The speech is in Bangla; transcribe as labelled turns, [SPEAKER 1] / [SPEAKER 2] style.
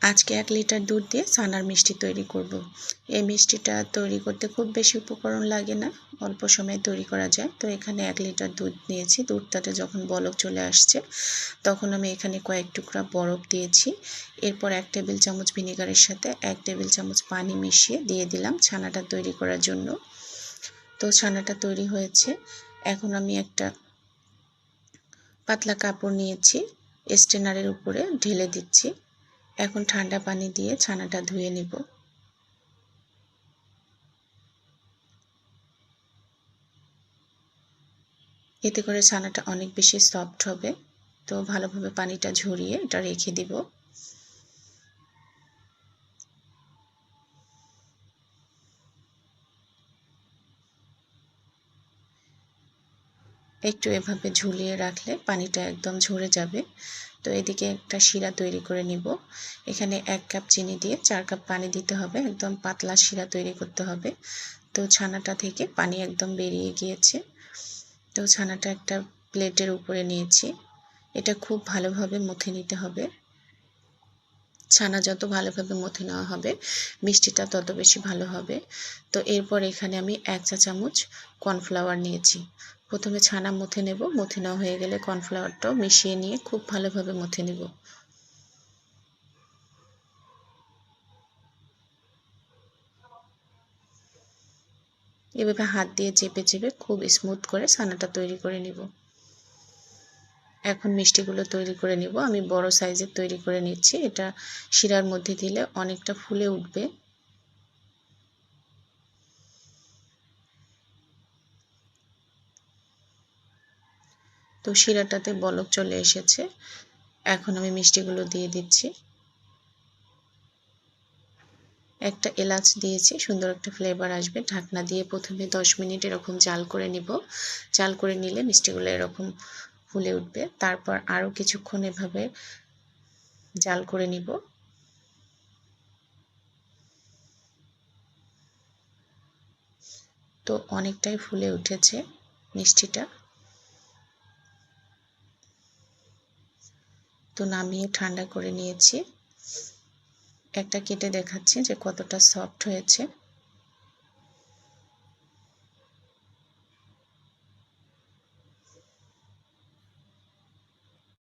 [SPEAKER 1] আজকে 1 লিটার দুধ দিয়ে ছানার মিষ্টি তৈরি করব। এই মিষ্টিটা তৈরি করতে খুব বেশি উপকরণ লাগে না, অল্প সময়ে তৈরি করা যায়। তো এখানে 1 লিটার দুধ নিয়েছি। দুধটাতে যখন বলক চলে আসছে তখন আমি এখানে কয়েক টুকরা বরফ দিয়েছি। এরপর 1 টেবিল চামচ ভিনেগারের সাথে 1 টেবিল চামচ পানি মিশিয়ে দিয়ে দিলাম ছানাটা তৈরি করার জন্য। তো ছানাটা তৈরি হয়েছে। এখন আমি একটা পাতলা কাপড় নিয়েছি, স্ট্রেনারের উপরে ঢেলে দিচ্ছি। এখন ঠান্ডা পানি দিয়ে ছানাটা ধুয়ে নিব। এতে করে ছানাটা অনেক বেশি সফট হবে। তো ভালোভাবে পানিটা ঝরিয়ে এটা রেখে দিব। একটু এভাবে ঝুলিয়ে রাখলে পানিটা একদম ঝরে যাবে। তো এদিকে একটা শিরা তৈরি করে নিব। এখানে 1 কাপ চিনি দিয়ে 4 কাপ পানি দিতে হবে। একদম পাতলা শিরা তৈরি করতে হবে। তো ছানাটা থেকে পানি একদম বেরিয়ে গিয়েছে। তো ছানাটা একটা প্লেটের উপরে নিয়েছি। এটা খুব ভালোভাবে মথে নিতে হবে। ছানা যত ভালোভাবে মথে নেওয়া হবে মিষ্টিটা তত বেশি ভালো হবে। তো এরপর এখানে আমি 1 চা চামচ কর্নফ্লাওয়ার নিয়েছি। প্রথমে ছানা মথে নেব, মথে নেওয়া হয়ে গেলে কর্নফ্লাওয়ারটাও মিশিয়ে নিয়ে খুব ভালোভাবে মথে নেব। এভাবে হাত দিয়ে চেপে চেপে খুব স্মুথ করে ছানাটা তৈরি করে নিব। এখন মিষ্টিগুলো তৈরি করে নিব। আমি বড় সাইজের তৈরি করে নিচ্ছি। এটা শিরার মধ্যে দিলে অনেকটা ফুলে উঠবে। তো শিরাটাতে বলক চলে এসেছে। এখন আমি মিষ্টিগুলো দিয়ে দিচ্ছি। একটা এলাচ দিয়েছি, সুন্দর একটা ফ্লেভার আসবে। ঢাকনা দিয়ে প্রথমে 10 মিনিট এরকম জাল করে নিব। জাল করে নিলে মিষ্টিগুলো এরকম ফুলে উঠবে। তারপর আরও কিছুক্ষণ এভাবে জাল করে নিব। তো অনেকটাই ফুলে উঠেছে মিষ্টিটা। তো নামিয়ে ঠান্ডা করে নিয়েছি। একটা কেটে দেখাচ্ছি যে কতটা সফট হয়েছে।